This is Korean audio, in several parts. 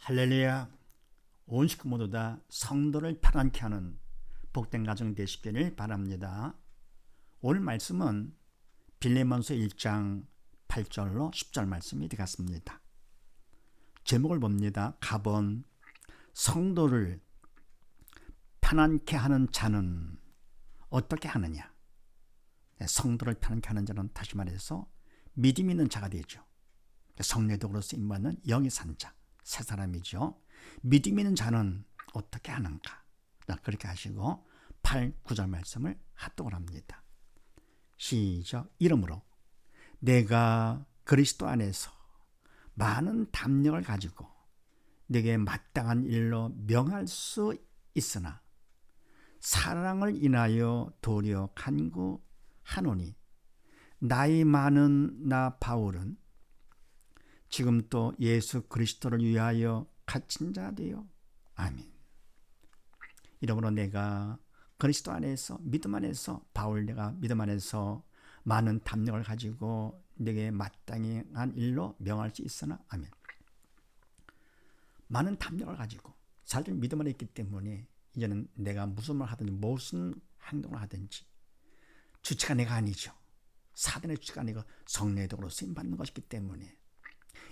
할렐루야. 온 식구 모두 다 성도를 편안케 하는 복된 가정 되시기를 바랍니다. 오늘 말씀은 빌레몬서 1장 8절로 10절 말씀이 되겠습니다. 제목을 봅니다. 갑은 성도를 편안케 하는 자는 어떻게 하느냐. 성도를 편안케 하는 자는 다시 말해서 믿음 있는 자가 되죠. 성례덕으로 쓰임받는 영이 산 자, 새 사람이죠. 믿음 있는 자는 어떻게 하는가. 그렇게 하시고 8, 9절 말씀을 합독을 합니다. 시작. 이러므로 내가 그리스도 안에서 많은 담력을 가지고 내게 마땅한 일로 명할 수 있으나 사랑을 인하여 도리어 간구하노니 나이 많은 나 바울은 지금 또 예수 그리스도를 위하여 갇힌 자 되어 아멘. 이러므로 내가 그리스도 안에서 믿음 안에서 바울 내가 믿음 안에서 많은 담력을 가지고 내게 마땅히 한 일로 명할 수 있으나 아멘. 많은 담력을 가지고 사실 믿음 안에 있기 때문에 이제는 내가 무슨 말 하든지 무슨 행동을 하든지 주체가 내가 아니죠. 사단의 주체가 아니고 성례덕으로 쓰임받는 것이기 때문에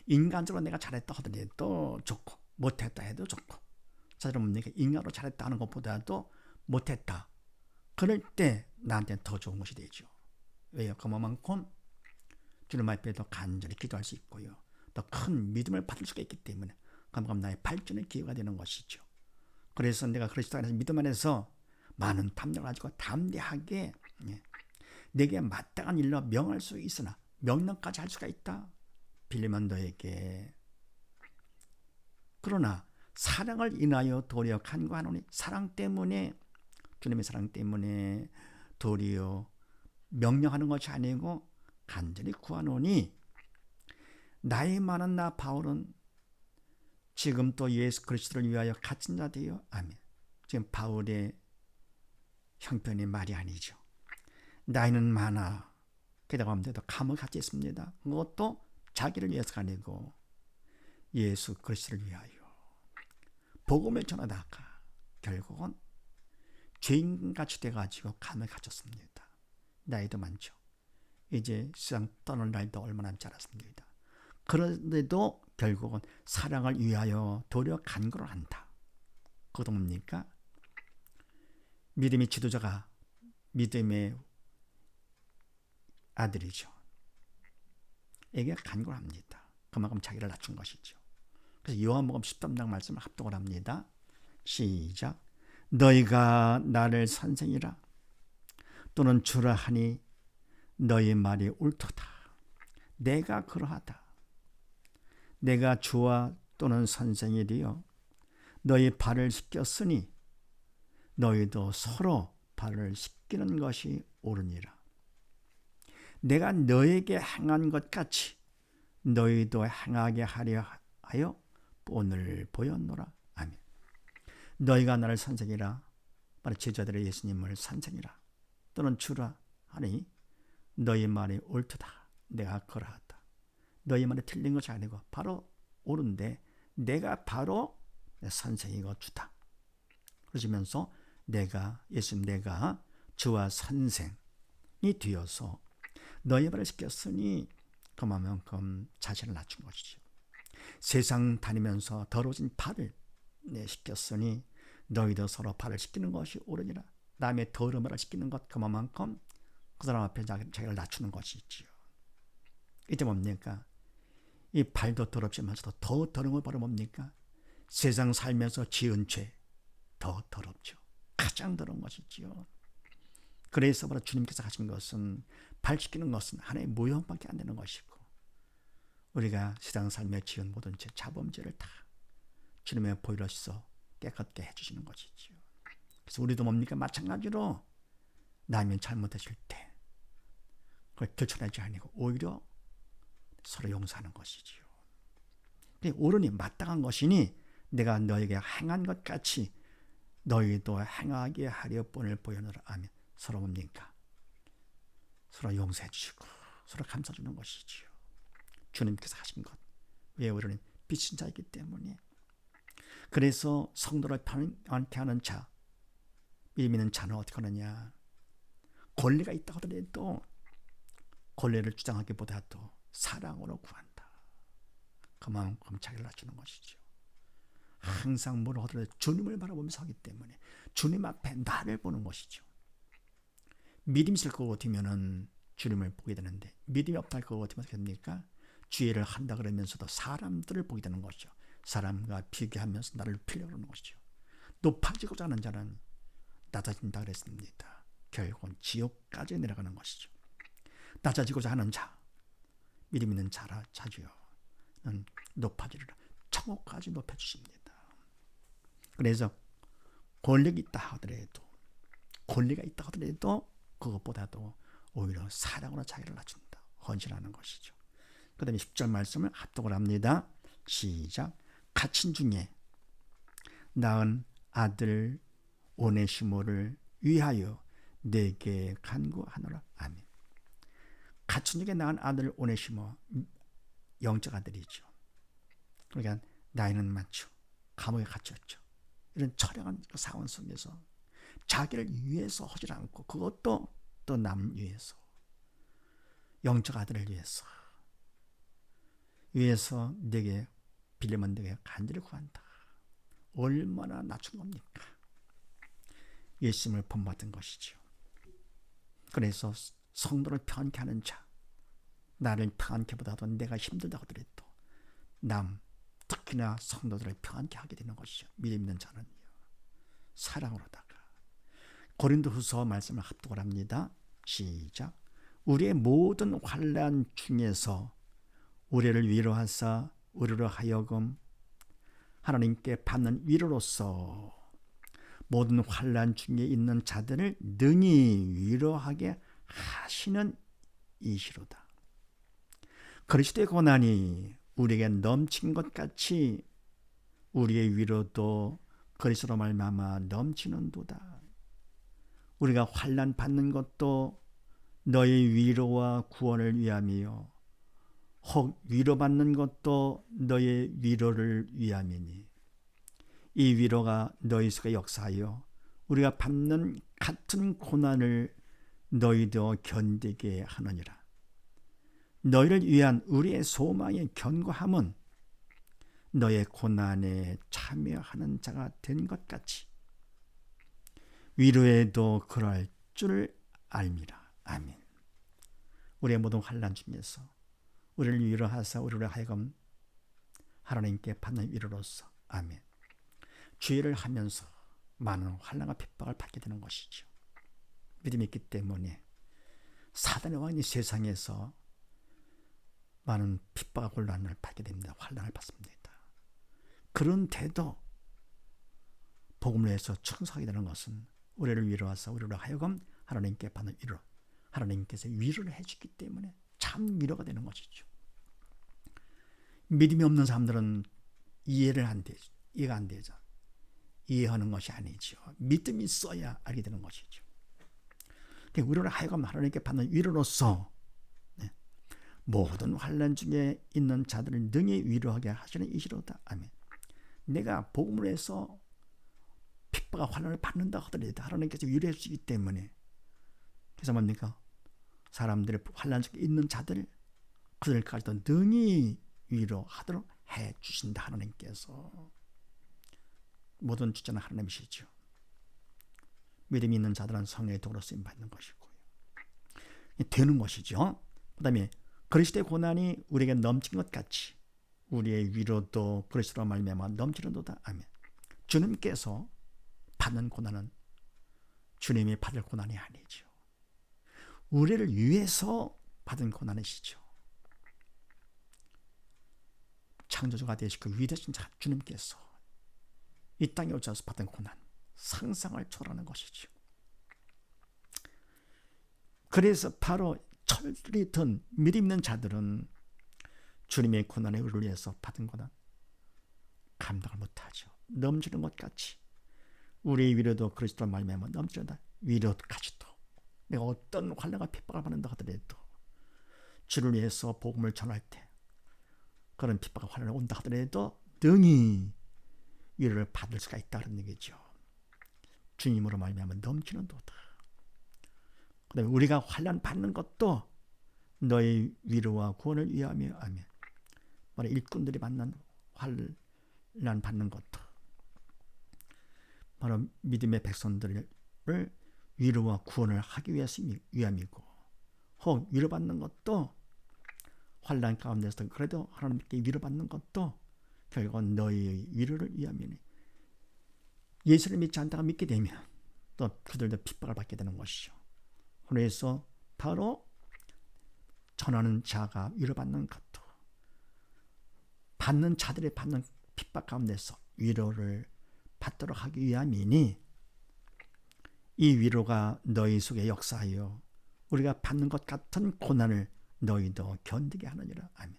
인간적으로 내가 잘했다 하더라도 좋고 못했다 해도 좋고 사실은 뭡니까? 인간으로 잘했다 하는 것보다도 못했다. 그럴 때 나한테는 더 좋은 것이 되죠. 왜요? 그만큼 주님 앞에 더 간절히 기도할 수 있고요. 더 큰 믿음을 받을 수가 있기 때문에 그만큼 나의 발전의 기회가 되는 것이죠. 그래서 내가 그리스도 안에서 믿음 안에서 많은 담력을 가지고 담대하게 내게 마땅한 일로 명할 수 있으나 명령까지 할 수가 있다. 빌레몬 너에게 그러나 사랑을 인하여 도리어 간구하노니 사랑 때문에 주님의 사랑 때문에 도리어 명령하는 것이 아니고 간절히 구하노니 나이 많은 나 바울은 지금 또 예수 그리스도를 위하여 갇힌 자 되어 아멘. 지금 바울의 형편이 말이 아니죠. 나이는 많아. 게다가 하면도 감옥에 갇혀 있습니다. 그것도 자기를 위해서가 아니고 예수 그리스도를 위하여 복음을 전하다가 결국은 죄인같이 돼가지고 감옥에 갇혔습니다. 나이도 많죠. 이제 세상 떠날 날도 얼마 남지 않았습니다. 그런데도 결국은 사랑을 위하여 도리어 간구를 한다. 그것도 뭡니까? 믿음의 지도자가 믿음의 아들이죠. 에게 간구를 합니다. 그만큼 자기를 낮춘 것이죠. 그래서 요한복음 13장 말씀을 합독을 합니다. 시작. 너희가 나를 선생이라 또는 주라 하니 너희 말이 옳도다. 내가 그러하다. 내가 주와 또는 선생이 되어 너희 발을 씻겼으니 너희도 서로 발을 씻기는 것이 옳으니라. 내가 너에게 행한 것 같이 너희도 행하게 하려 하여 본을 보였노라. 아멘. 너희가 나를 선생이라 바로 제자들의 예수님을 선생이라 또는 주라 하니 너희 말이 옳도다. 내가 그러하다. 너희 말이 틀린 것이 아니고 바로 옳은데 내가 바로 선생이고 주다. 그러시면서 내가 예수님 내가 주와 선생이 되어서 너희 발을 씻겼으니 그만큼 자신을 낮춘 것이죠. 세상 다니면서 더러워진 발을 씻겼으니 너희도 서로 발을 씻기는 것이 옳으니라. 남의 더러운 발을 씻기는 것 그만큼 그 사람 앞에 자기를 낮추는 것이지요. 이때 뭡니까? 이 발도 더럽지만서도 더 더러운 걸 바로 뭡니까? 세상 살면서 지은 죄 더 더럽죠. 가장 더러운 것이지요. 그래서 바로 주님께서 하신 것은 발 씻기는 것은 하나의 모형밖에 안 되는 것이고 우리가 세상 삶에 지은 모든 죄 자범죄를 다 주님의 보혈로서 깨끗게 해주시는 것이지요. 그래서 우리도 뭡니까? 마찬가지로 남이 잘못했을 때 그걸 들춰내지 아니고 오히려 서로 용서하는 것이지요. 옳으니 마땅한 것이니 내가 너에게 행한 것 같이 너희도 행하게 하려 본을 보여노라. 아멘. 서로 뭡니까? 서로 용서해 주시고 서로 감싸 주는 것이지요. 주님께서 하신 것. 왜 우리는 빛인 자이기 때문에 그래서 성도를 편안케 하는 자, 믿음 있는 자는 어떻게 하느냐? 권리가 있다 하더라도 권리를 주장하기보다도 사랑으로 구한다. 그만큼 자기를 낮추는 것이죠. 항상 뭘 하더라도 주님을 바라보면서 하기 때문에 주님 앞에 나를 보는 것이죠. 믿음이 있을 것 같으면 주님을 보게 되는데 믿음이 없다 할 것 같으면 어떻게 됩니까? 주의를 한다 그러면서도 사람들을 보게 되는 것이죠. 사람과 비교하면서 나를 높이려고 하는 것이죠. 높아지고자 하는 자는 낮아진다 그랬습니다. 결국은 지옥까지 내려가는 것이죠. 낮아지고자 하는 자, 믿음 있는 자주요. 높아지리라. 천국까지 높여주십니다. 그래서 권력이 있다 하더라도, 권리가 있다 하더라도 그것보다도 오히려 사랑으로 자기를 낮춘다. 헌신하는 것이죠. 그 다음에 10절 말씀을 합독을 합니다. 시작. 갇힌 중에 낳은 아들 오네시모를 위하여 내게 간구하노라. 아멘. 갇힌 중에 낳은 아들 오네시모, 영적 아들이죠. 그러니까 나이는 많죠. 감옥에 갇혔죠. 이런 처량한 상황 속에서 자기를 위해서 하지 않고 그것도 또 남 위해서, 영적 아들을 위해서 내게 빌려면 내게 간절히 구한다. 얼마나 낮춘 겁니까? 예수님을 본받은 것이죠. 그래서 성도를 편케 하는 자, 나를 편케 보다도 내가 힘들다 하더라도 특히나 성도들을 편케 하게 되는 것이죠. 믿음 있는 자는요. 사랑으로다가. 고린도후서 말씀을 합독을 합니다. 시작. 우리의 모든 환난 중에서 우리를 위로하사 우리로 하여금 하나님께 받는 위로로서 모든 환난 중에 있는 자들을 능히 위로하게 하시는 이시로다. 그리스도의 고난이 우리에게 넘친 것 같이 우리의 위로도 그리스도로 말미암아 넘치는도다. 우리가 환난 받는 것도 너의 위로와 구원을 위함이요 혹 위로받는 것도 너의 위로를 위함이니 이 위로가 너희 속에 역사하여 우리가 받는 같은 고난을 너희도 견디게 하느니라. 너희를 위한 우리의 소망의 견고함은 너의 고난에 참여하는 자가 된 것 같이 위로에도 그럴 줄 알미라. 아멘. 우리의 모든 환난 중에서 우리를 위로하사 우리를 하여금 하나님께 받는 위로로서 아멘. 주의를 하면서 많은 환난과 핍박을 받게 되는 것이죠. 믿음이 있기 때문에 사단의 왕이 세상에서 많은 핍박과 곤란을 받게 됩니다. 환난을 받습니다. 그런데도 복음을 위해서 충성하게 되는 것은 우리를 위로하사 우리를 하여금 하나님께 받는 위로, 하나님께서 위로를 해주기 때문에 참 위로가 되는 것이죠. 믿음이 없는 사람들은 이해가 안 되죠. 이해하는 것이 아니죠. 믿음이 있어야 알게 되는 것이죠. 우리를 하여금 하나님께 받는 위로로서 모든 환난 중에 있는 자들을 능히 위로하게 하시는 이시로다. 아멘. 내가 복음을 해서 핍박과 환난을 받는다 하더라도 하나님께서 위로해 주시기 때문에 그래서 뭡니까? 사람들의 환난 중에 있는 자들 그들까지도 능히 위로하도록 해 주신다. 하나님께서 모든 주자는 하나님이시죠. 믿음이 있는 자들은 성령의 도구로 쓰임 받는 것이고요. 되는 것이죠. 그 다음에 그리스도의 고난이 우리에게 넘친 것 같이 우리의 위로도 그리스도로 말미암아 넘치는도다. 아멘. 주님께서 받는 고난은 주님이 받을 고난이 아니죠. 우리를 위해서 받은 고난이시죠. 창조주가 되시고 위대하신 자 주님께서 이 땅에 오셔서 받은 고난, 상상을 초월하는 것이죠. 그래서 바로 철들이 든 믿음 있는 자들은 주님의 고난에 우리를 위해서 받은 고난 감당을 못하죠. 넘치는 것 같이 우리의 위로도 그리스도로 말미암아 넘치는다. 위로까지도 내가 어떤 환난과 핍박을 받는다 하더라도 주를 위해서 복음을 전할 때 그런 핍박과 환난이 온다 하더라도 능히 위로를 받을 수가 있다는 얘기죠. 주님으로 말미암아 넘치는 도다. 그다음에 우리가 환난 받는 것도 너의 위로와 구원을 위함이요. 아멘. 바로 일꾼들이 받는 환난 받는 것도 바로 믿음의 백성들을 위로와 구원을 하기 위함이고, 혹 위로받는 것도 환난 가운데서 그래도 하나님께 위로받는 것도 결국은 너희의 위로를 위함이니, 예수를 믿지 않다가 믿게 되면 또 그들도 핍박을 받게 되는 것이죠. 그래서 바로 전하는 자가 위로받는 것도 받는 자들이 받는 핍박 가운데서 위로를 받도록 하기 위함이니, 이 위로가 너희 속에 역사하여 우리가 받는 것 같은 고난을 너희도 견디게 하느니라. 아멘.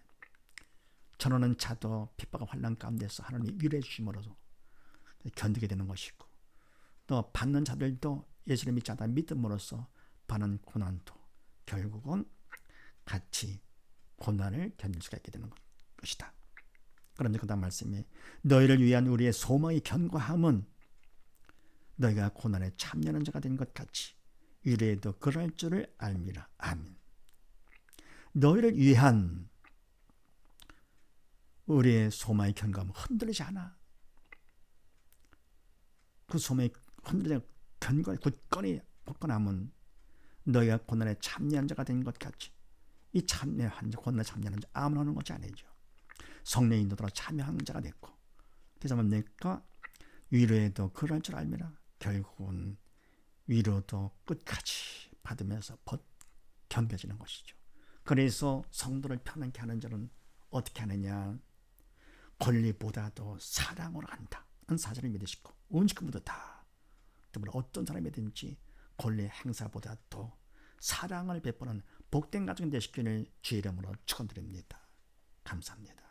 전하는 자도 핍박과 환난 가운데서 하나님이 위로해 주심으로써 견디게 되는 것이고, 또 받는 자들도 예수를 믿지 않다 믿음으로써 받는 고난도 결국은 같이 고난을 견딜 수가 있게 되는 것이다. 그런데 그 다음 말씀에 너희를 위한 우리의 소망이 견고함은 너희가 고난에 참여하는 자가 된 것 같이 위로에도 그럴 줄을 알미라. 아멘. 너희를 위한 우리의 소망의 견고함은 흔들리지 않아. 그 소망이 흔들리지 견고하게 굳건히 굳건함은 너희가 고난에 참여한 자가 된 것 같이, 이 참여한 자, 고난에 참여하는 자 아무나 하는 것이 아니죠. 성령의 인도로 참여한 자가 됐고, 그래서 내가 위로에도 그럴 줄 알미라. 결국은 위로도 끝까지 받으면서 견뎌지는 것이죠. 그래서 성도를 편안케 하는 자는 어떻게 하느냐, 권리보다도 사랑으로 한다는 사실을 믿으시고, 온식금보다 정말 어떤 사람이든지 권리 행사보다도 사랑을 베푸는 복된 가정이 되시기를 주의 이름으로 축원드립니다. 감사합니다.